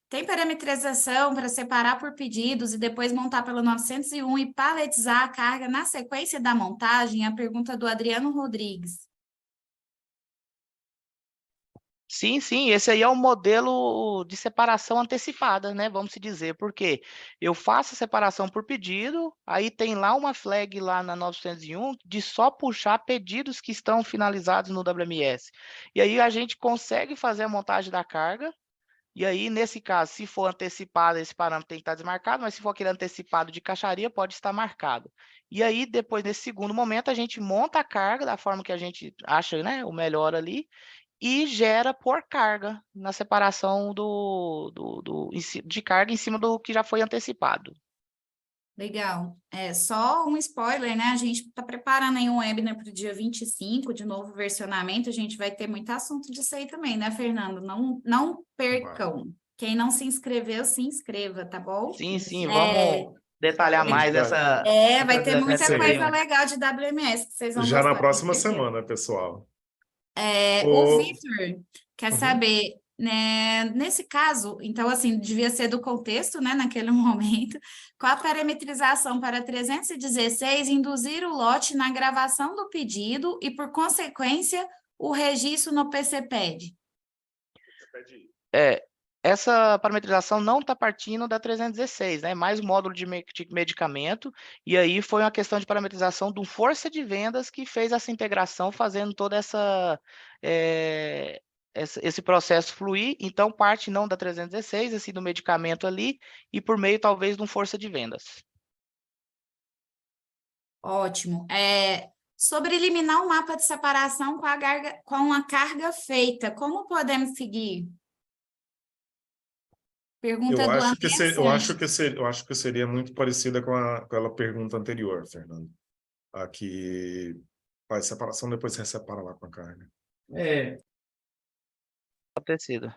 Tem parametrização para separar por pedidos e depois montar pela 901 e paletizar a carga na sequência da montagem? A pergunta do Adriano Rodrigues. Sim, sim, esse aí é o modelo de separação antecipada, né? Vamos se dizer, porque eu faço a separação por pedido, aí tem lá uma flag lá na 901 de só puxar pedidos que estão finalizados no WMS. E aí a gente consegue fazer a montagem da carga. E aí, nesse caso, se for antecipado, esse parâmetro tem que estar desmarcado, mas se for aquele antecipado de caixaria, pode estar marcado. E aí, depois, nesse segundo momento, a gente monta a carga da forma que a gente acha, né, o melhor ali, e gera por carga na separação de carga em cima do que já foi antecipado. Legal. Só um spoiler, né? A gente está preparando aí um webinar para o dia 25, de novo versionamento. A gente vai ter muito assunto disso aí também, né, Fernando? Não percam. Quem não se inscreveu, se inscreva, tá bom? Sim, vamos detalhar mais essa... vai ter muita Sim. coisa legal de WMS que vocês vão Já na gostar, próxima tenho certeza. semana, pessoal. O Vitor quer Uhum. saber, né, nesse caso, então, assim, devia ser do contexto, né, naquele momento, qual a parametrização para 316 induzir o lote na gravação do pedido e, por consequência, o registro no PCPED? Essa parametrização não está partindo da 316, né? Mais um módulo de medicamento, e aí foi uma questão de parametrização de um força de vendas que fez essa integração, fazendo toda esse processo fluir. Então, parte não da 316, assim, do medicamento ali, e por meio, talvez, de um força de vendas. Ótimo. Sobre eliminar o mapa de separação com a carga feita, como podemos seguir? Pergunta Eu do acho que, André eu acho Sanches. que eu acho que seria muito parecida com aquela pergunta anterior, Fernando. Aqui faz separação, depois você separa lá com a carga. Acontecido.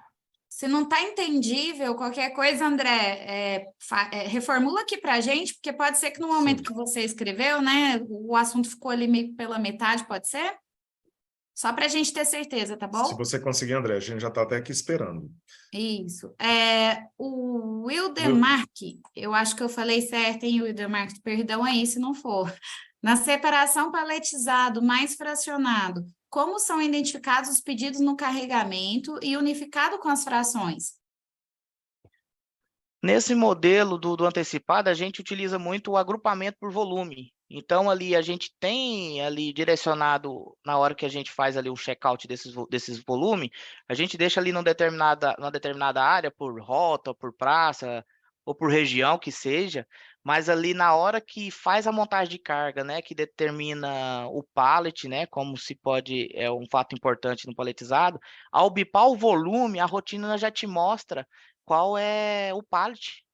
Se não está entendível, qualquer coisa, André, reformula aqui para a gente, porque pode ser que no momento que você escreveu, né, o assunto ficou ali meio pela metade, pode ser? Só para a gente ter certeza, tá bom? Se você conseguir, André, a gente já está até aqui esperando. Isso. O Wildemark, eu acho que eu falei certo, hein, Wildemark? Perdão aí se não for. Na separação paletizado mais fracionado, como são identificados os pedidos no carregamento e unificado com as frações? Nesse modelo do antecipado, a gente utiliza muito o agrupamento por volume. Então, ali a gente tem ali direcionado, na hora que a gente faz ali o checkout desses volumes, a gente deixa ali numa determinada área, por rota, por praça, ou por região que seja, mas ali na hora que faz a montagem de carga, né, que determina o pallet, né, como se pode, é um fato importante no paletizado, ao bipar o volume, a rotina já te mostra qual é o pallet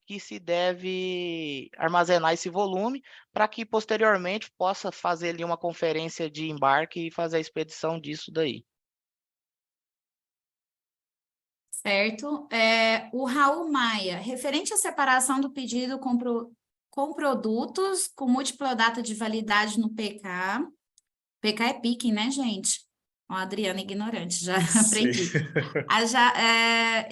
que se deve armazenar esse volume, para que posteriormente possa fazer ali uma conferência de embarque e fazer a expedição disso daí. Certo. O Raul Maia, referente à separação do pedido com produtos com múltipla data de validade no PK. PK é picking, né, gente? Ó, a Adriana ignorante, já aprendi.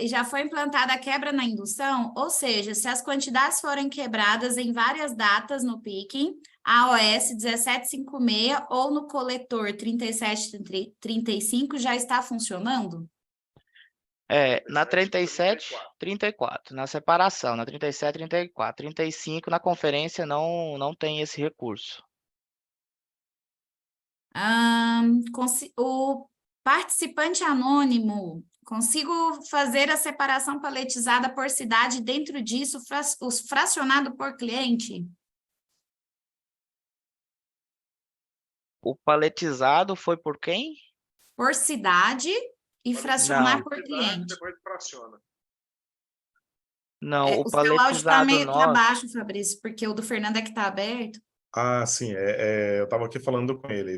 Já foi implantada a quebra na indução, ou seja, se as quantidades forem quebradas em várias datas no picking, AOS 1756 ou no coletor 3735 já está funcionando? Na 37, 34, na separação, na 37, 34, 35, na conferência não tem esse recurso. O participante anônimo, consigo fazer a separação paletizada por cidade, dentro disso, os fracionado por cliente? O paletizado foi por quem? Por cidade e fracionar Não. por cliente. Depois fraciona. Não, o O seu áudio está paletizado meio para nosso... baixo, Fabrício, porque o do Fernando é que está aberto. Ah, sim, eu estava aqui falando com ele.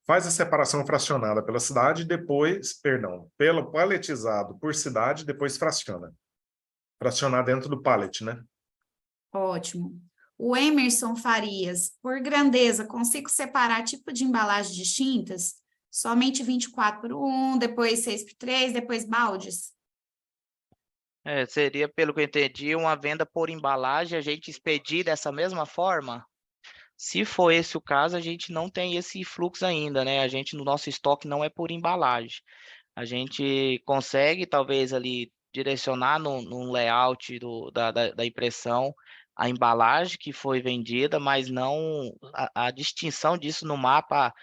Faz a separação fracionada pela cidade, pelo paletizado por cidade, depois fraciona. Fracionar dentro do pallet, né? Ótimo. O Emerson Farias, por grandeza, consigo separar tipo de embalagem distintas? Somente 24 por 1, depois 6 por 3, depois baldes? Seria, pelo que eu entendi, uma venda por embalagem, a gente expedir dessa mesma forma? Se for esse o caso, a gente não tem esse fluxo ainda, né? No nosso estoque não é por embalagem. A gente consegue, talvez, ali, direcionar num layout da impressão a embalagem que foi vendida, mas não a distinção disso no mapa.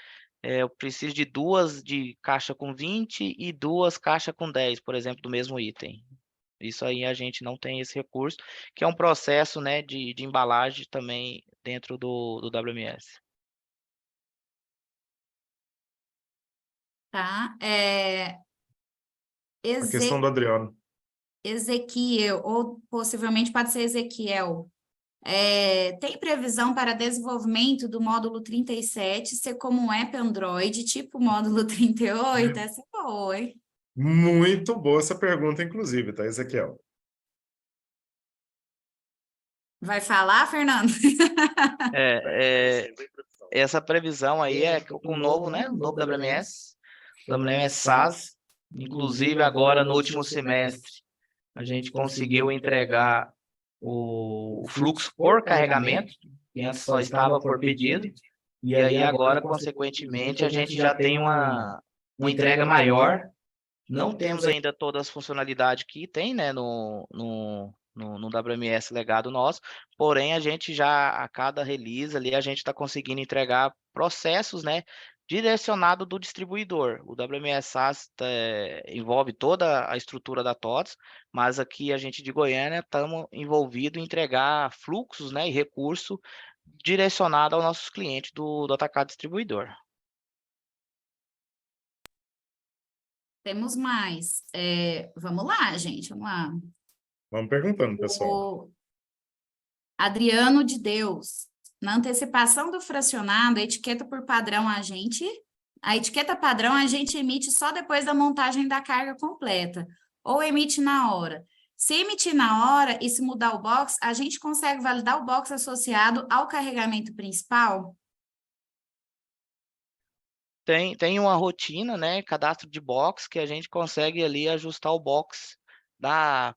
Eu preciso de 2 de caixa com 20 e 2 caixas com 10, por exemplo, do mesmo item. Isso aí a gente não tem esse recurso, que é um processo, né, de embalagem também dentro do WMS. Tá? A questão do Adriano. Ezequiel, ou possivelmente pode ser Ezequiel. Tem previsão para desenvolvimento do módulo 37 ser como um app Android, tipo módulo 38? Essa é boa, hein? Muito boa essa pergunta, inclusive, tá, Ezequiel? Vai falar, Fernando? Essa previsão aí é com o novo, né? O novo WMS, WMS SAS. Inclusive, agora no último semestre, a gente conseguiu entregar o fluxo por carregamento, que antes só estava por pedido. E aí, agora, consequentemente, a gente já tem uma entrega maior. Não temos ainda todas as funcionalidades que tem, né, no WMS legado nosso, porém a gente já, a cada release ali, a gente está conseguindo entregar processos, né, direcionado do distribuidor. O WMS SaaS envolve toda a estrutura da TOTS, mas aqui a gente de Goiânia estamos envolvidos em entregar fluxos, né, e recurso direcionado aos nossos clientes do atacado distribuidor. Temos mais. Vamos lá, gente, vamos lá. Vamos perguntando, pessoal. O Adriano de Deus. Na antecipação do fracionado, a etiqueta por padrão a etiqueta padrão a gente emite só depois da montagem da carga completa, ou emite na hora. Se emitir na hora e se mudar o box, a gente consegue validar o box associado ao carregamento principal? Tem uma rotina, né? Cadastro de box, que a gente consegue ali ajustar o box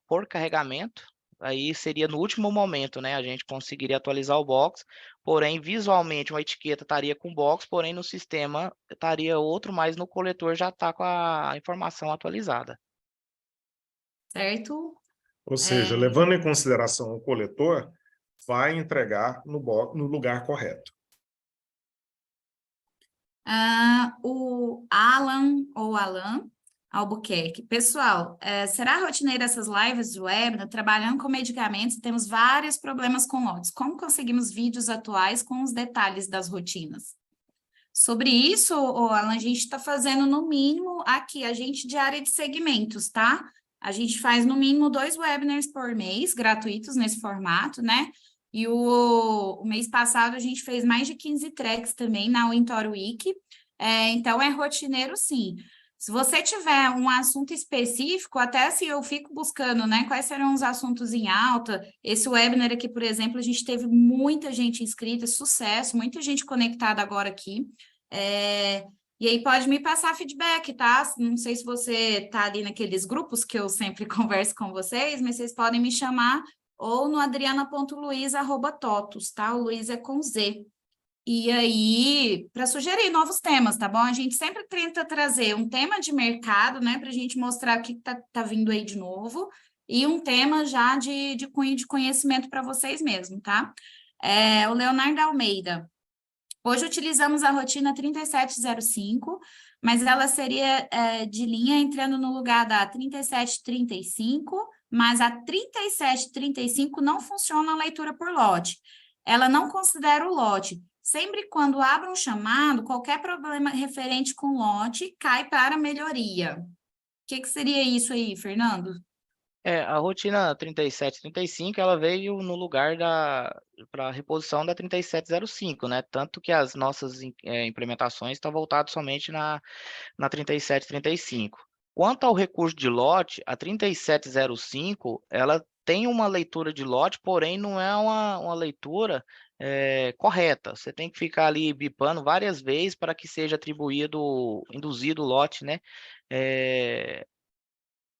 por carregamento. Aí seria no último momento, né? A gente conseguiria atualizar o box, porém, visualmente, uma etiqueta estaria com box, porém, no sistema estaria outro, mas no coletor já está com a informação atualizada. Certo? Ou seja, levando em consideração o coletor, vai entregar no lugar correto. O Alan Albuquerque. Pessoal, será rotineira essas lives de webinar? Trabalhando com medicamentos, temos vários problemas com lotes. Como conseguimos vídeos atuais com os detalhes das rotinas? Sobre isso, Alan, a gente está fazendo no mínimo aqui, a gente de área de segmentos, tá? A gente faz no mínimo 2 webinars por mês, gratuitos nesse formato, né? E o mês passado a gente fez mais de 15 tracks também na Winter Week. Então, é rotineiro, sim. Se você tiver um assunto específico, até se eu fico buscando, né, quais serão os assuntos em alta. Esse webinar aqui, por exemplo, a gente teve muita gente inscrita, sucesso, muita gente conectada agora aqui. E aí pode me passar feedback, tá? Não sei se você tá ali naqueles grupos que eu sempre converso com vocês, mas vocês podem me chamar ou no adriana.luiz@totus, tá? O Luiz é com Z. E aí, para sugerir novos temas, tá bom? A gente sempre tenta trazer um tema de mercado, né, para a gente mostrar o que tá vindo aí de novo, e um tema já de cunho de conhecimento para vocês mesmo, tá? O Leonardo Almeida. Hoje utilizamos a rotina 3705, mas ela seria de linha entrando no lugar da 3735, mas a 3735 não funciona a leitura por lote. Ela não considera o lote. Sempre quando abre um chamado, qualquer problema referente com lote cai para melhoria. O que seria isso aí, Fernando? A rotina 3735, ela veio no lugar para a reposição da 3705, né? Tanto que as nossas implementações estão voltadas somente na 3735. Quanto ao recurso de lote, a 3705, ela tem uma leitura de lote, porém não é uma leitura correta. Você tem que ficar ali bipando várias vezes para que seja induzido o lote, né?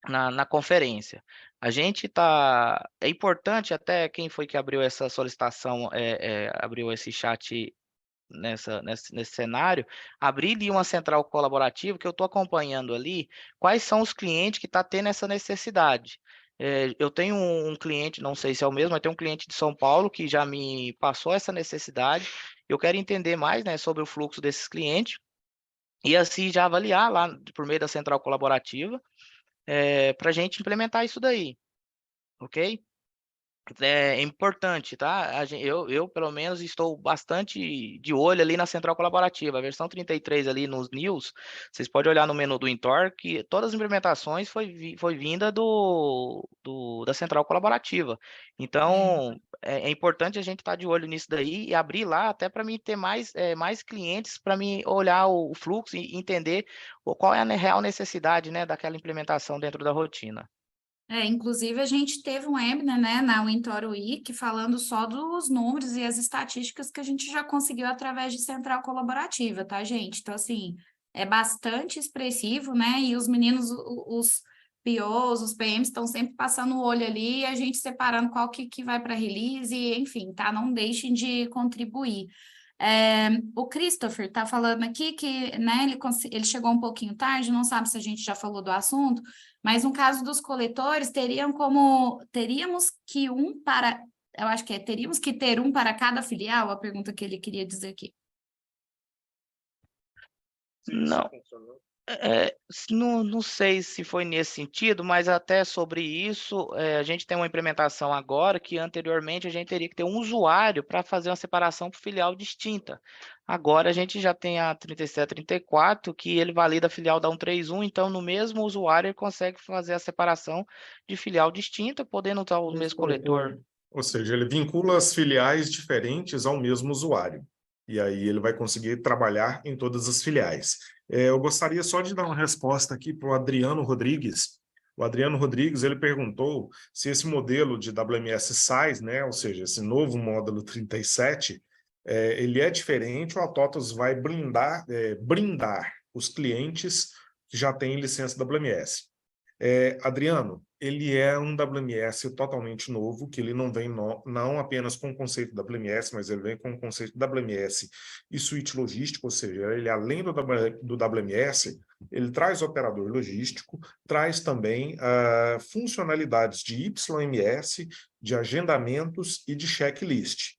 Na conferência. A gente tá. É importante, até quem foi que abriu essa solicitação, abriu esse chat nesse cenário, abrir ali uma central colaborativa que eu estou acompanhando ali, quais são os clientes que estão tendo essa necessidade. Eu tenho um cliente, não sei se é o mesmo, mas tem um cliente de São Paulo que já me passou essa necessidade. Eu quero entender mais, né, sobre o fluxo desses clientes e assim já avaliar lá por meio da central colaborativa para a gente implementar isso daí, ok? é importante, tá? Eu, pelo menos, estou bastante de olho ali na central colaborativa. A versão 33 ali nos news, vocês podem olhar no menu do Intor, que todas as implementações foi vinda da central colaborativa. Então, é importante a gente estar de olho nisso daí e abrir lá até para mim ter mais clientes, para mim olhar o fluxo e entender qual é a real necessidade, né, daquela implementação dentro da rotina. Inclusive a gente teve um webinar, né, na Wintor Week, falando só dos números e as estatísticas que a gente já conseguiu através de central colaborativa, tá, gente? Então, assim, é bastante expressivo, né? E os meninos, os POs, os PMs estão sempre passando o olho ali e a gente separando qual que vai para release, enfim, tá? Não deixem de contribuir. O Christopher está falando aqui que, né, ele chegou um pouquinho tarde, não sabe se a gente já falou do assunto, mas no caso dos coletores, teríamos que ter um para cada filial, a pergunta que ele queria dizer aqui. Não. Não sei se foi nesse sentido, mas até sobre isso, a gente tem uma implementação agora que anteriormente a gente teria que ter um usuário para fazer uma separação por filial distinta. Agora a gente já tem a 3734, que ele valida a filial da 131, então no mesmo usuário ele consegue fazer a separação de filial distinta, podendo usar o mesmo coletor. Ou seja, ele vincula as filiais diferentes ao mesmo usuário. E aí ele vai conseguir trabalhar em todas as filiais. Eu gostaria só de dar uma resposta aqui para o Adriano Rodrigues. O Adriano Rodrigues, ele perguntou se esse modelo de WMS SAIS, né, ou seja, esse novo módulo 37, ele é diferente ou a TOTVS vai brindar os clientes que já têm licença WMS. Adriano, ele é um WMS totalmente novo, que ele não vem não apenas com o conceito WMS, mas ele vem com o conceito WMS e suíte logístico, ou seja, ele além do WMS, ele traz operador logístico, traz também funcionalidades de YMS, de agendamentos e de checklist.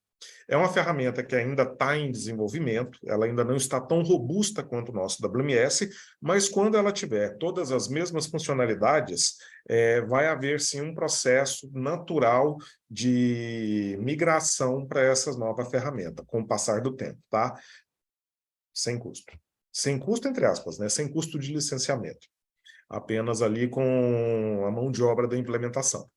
É uma ferramenta que ainda está em desenvolvimento, ela ainda não está tão robusta quanto o nosso WMS, mas quando ela tiver todas as mesmas funcionalidades, vai haver sim um processo natural de migração para essa nova ferramenta, com o passar do tempo, tá? Sem custo. Sem custo, entre aspas, né? Sem custo de licenciamento. Apenas ali com a mão de obra da implementação.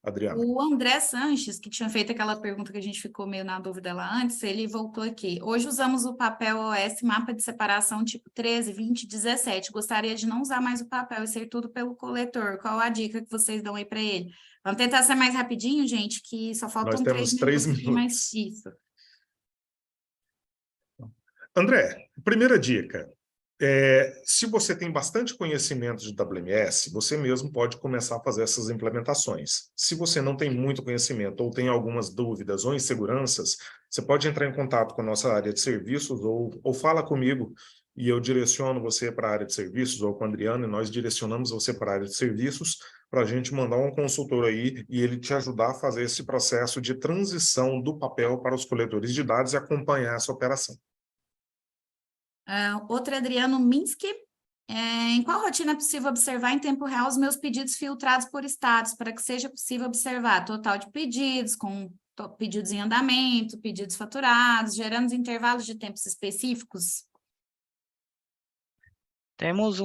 Adriana. O André Sanches, que tinha feito aquela pergunta que a gente ficou meio na dúvida lá antes, ele voltou aqui. Hoje usamos o papel OS mapa de separação tipo 13, 20, 17. Gostaria de não usar mais o papel e ser tudo pelo coletor. Qual a dica que vocês dão aí para ele? Vamos tentar ser mais rapidinho, gente, que só faltam 3 minutos. Mas isso. André, primeira dica. Se você tem bastante conhecimento de WMS, você mesmo pode começar a fazer essas implementações. Se você não tem muito conhecimento ou tem algumas dúvidas ou inseguranças, você pode entrar em contato com a nossa área de serviços ou fala comigo e eu direciono você para a área de serviços ou com a Adriana e nós direcionamos você para a área de serviços para a gente mandar um consultor aí e ele te ajudar a fazer esse processo de transição do papel para os coletores de dados e acompanhar essa operação. Outro Adriano Minsky. Em qual rotina é possível observar em tempo real os meus pedidos filtrados por status, para que seja possível observar total de pedidos, com pedidos em andamento, pedidos faturados, gerando intervalos de tempos específicos? Temos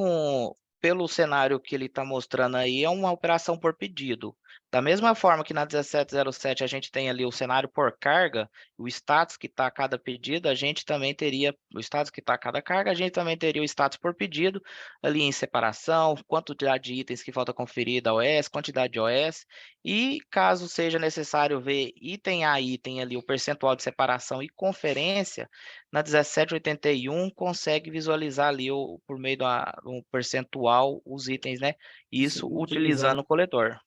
pelo cenário que ele está mostrando aí, é uma operação por pedido. Da mesma forma que na 1707 a gente tem ali o cenário por carga, o status que está a cada pedido, a gente também teria o status que está a cada carga, a gente também teria o status por pedido, ali em separação, quantidade de itens que falta conferir da OS, quantidade de OS, e caso seja necessário ver item a item ali, o percentual de separação e conferência, na 1781 consegue visualizar ali por meio do percentual os itens, né? Isso utilizando o coletor.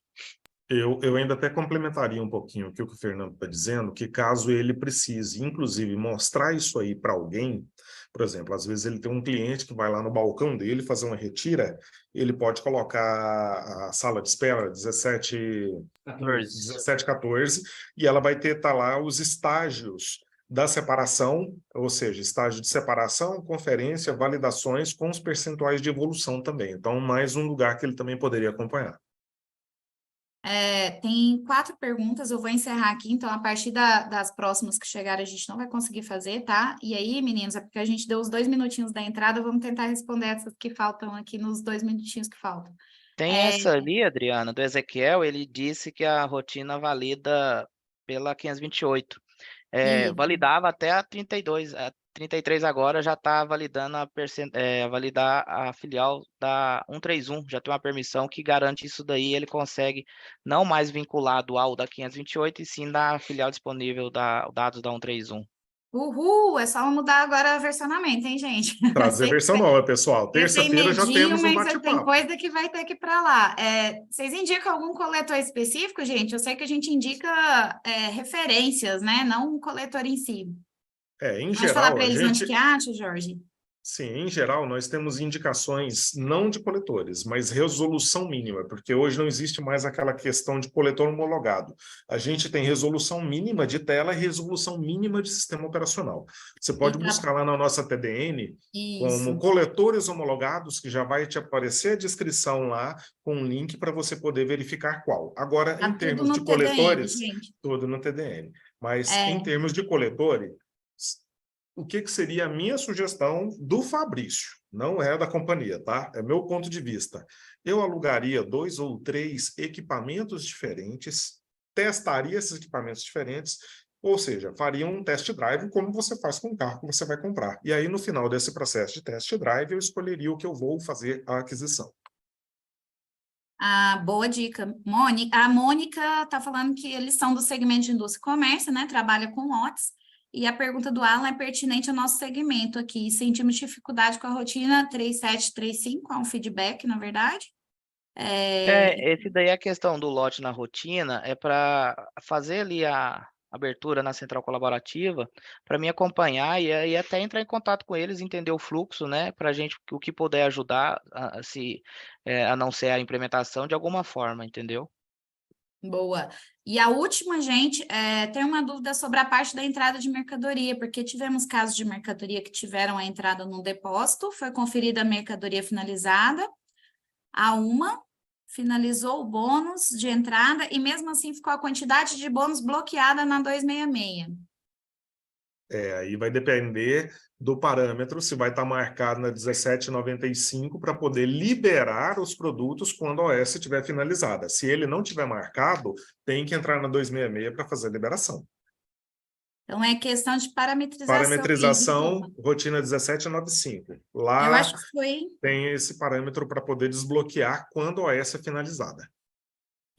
Eu ainda até complementaria um pouquinho o que o Fernando está dizendo, que caso ele precise, inclusive, mostrar isso aí para alguém, por exemplo, às vezes ele tem um cliente que vai lá no balcão dele fazer uma retira, ele pode colocar a sala de espera 1714 e ela vai ter lá os estágios da separação, ou seja, estágio de separação, conferência, validações com os percentuais de evolução também. Então, mais um lugar que ele também poderia acompanhar. Tem 4 perguntas, eu vou encerrar aqui, então a partir das próximas que chegarem a gente não vai conseguir fazer, tá? E aí, meninos, é porque a gente deu os 2 minutinhos da entrada, vamos tentar responder essas que faltam aqui nos 2 minutinhos que faltam. Tem essa ali, Adriana, do Ezequiel, ele disse que a rotina valida pela 528. Isso. Validava até a 32, a 33 agora já está validando validar a filial da 131, já tem uma permissão que garante isso daí, ele consegue não mais vinculado ao da 528 e sim da filial disponível dados da 131. Uhul, é só mudar agora o versionamento, hein, gente? Trazer versão nova, pessoal. Terça-feira já temos um mas tem bate-papo. coisa que vai ter que ir para lá. Vocês indicam algum coletor específico, gente? Eu sei que a gente indica referências, né? Não o coletor em si. Em Pode falar geral, para a eles onde gente... que acha, Jorge? Sim, em geral, nós temos indicações não de coletores, mas resolução mínima, porque hoje não existe mais aquela questão de coletor homologado. A gente tem resolução mínima de tela e resolução mínima de sistema operacional. Você pode buscar lá na nossa TDN como coletores homologados, que já vai te aparecer a descrição lá com um link para você poder verificar qual. Agora, em termos de coletores, gente. tudo no TDN. Mas em termos de coletores, o que seria a minha sugestão do Fabrício, não é da companhia, tá? É meu ponto de vista. Eu alugaria 2 ou 3 equipamentos diferentes, testaria esses equipamentos diferentes, ou seja, faria um test drive como você faz com o carro que você vai comprar. E aí, no final desse processo de test drive, eu escolheria o que eu vou fazer a aquisição. Boa dica. A Mônica está falando que eles são do segmento de indústria e comércio, né? Trabalha com lotes. E a pergunta do Alan é pertinente ao nosso segmento aqui. Sentimos dificuldade com a rotina 3735, há um feedback, na verdade. Esse daí é a questão do lote na rotina, é para fazer ali a abertura na central colaborativa, para mim acompanhar e aí até entrar em contato com eles, entender o fluxo, né, para a gente, o que puder ajudar, a não ser a implementação de alguma forma, entendeu? Boa. E a última, gente, tem uma dúvida sobre a parte da entrada de mercadoria, porque tivemos casos de mercadoria que tiveram a entrada no depósito, foi conferida a mercadoria finalizada, finalizou o bônus de entrada e mesmo assim ficou a quantidade de bônus bloqueada na 266. Aí vai depender do parâmetro, se vai estar marcado na 1795 para poder liberar os produtos quando a OS estiver finalizada. Se ele não tiver marcado, tem que entrar na 266 para fazer a liberação. Então, é questão de parametrização. Parametrização, rotina 1795. Lá eu acho que foi... tem esse parâmetro para poder desbloquear quando a OS é finalizada.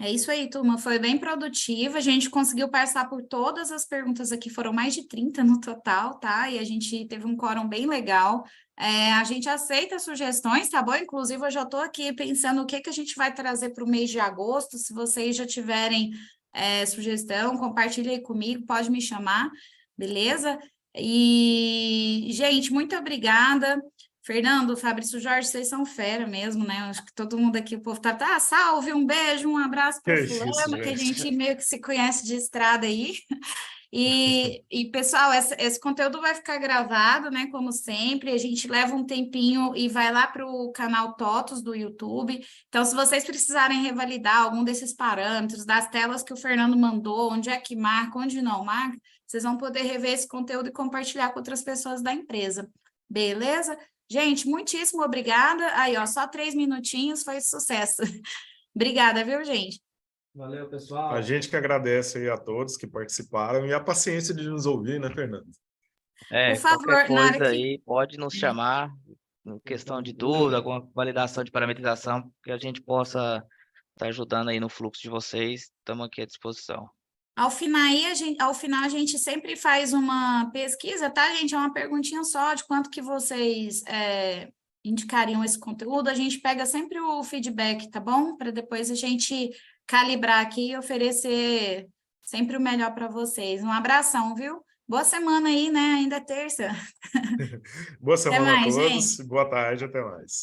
É isso aí, turma. Foi bem produtiva. A gente conseguiu passar por todas as perguntas aqui, foram mais de 30 no total, tá? E a gente teve um quórum bem legal. A gente aceita sugestões, tá bom? Inclusive, eu já estou aqui pensando o que a gente vai trazer para o mês de agosto. Se vocês já tiverem sugestão, compartilhe aí comigo, pode me chamar, beleza? E, gente, muito obrigada. Fernando, Fabrício, Jorge, vocês são fera mesmo, né? Acho que todo mundo aqui, o povo tá, salve, um beijo, um abraço para o fulano, que a gente meio que se conhece de estrada aí. E pessoal, esse conteúdo vai ficar gravado, né? Como sempre, a gente leva um tempinho e vai lá para o canal TOTOS do YouTube. Então, se vocês precisarem revalidar algum desses parâmetros, das telas que o Fernando mandou, onde é que marca, onde não marca, vocês vão poder rever esse conteúdo e compartilhar com outras pessoas da empresa. Beleza? Gente, muitíssimo obrigada. Aí, ó, só 3 minutinhos, foi sucesso. Obrigada, viu, gente? Valeu, pessoal. A gente que agradece aí a todos que participaram e a paciência de nos ouvir, né, Fernando? Por favor, qualquer na hora coisa que... aí, pode nos chamar, questão de dúvida, alguma validação de parametrização, que a gente possa estar ajudando aí no fluxo de vocês, estamos aqui à disposição. Ao final, a gente sempre faz uma pesquisa, tá, gente? É uma perguntinha só de quanto que vocês indicariam esse conteúdo. A gente pega sempre o feedback, tá bom? Para depois a gente calibrar aqui e oferecer sempre o melhor para vocês. Um abração, viu? Boa semana aí, né? Ainda é terça. Boa semana a todos. Gente. Boa tarde, até mais.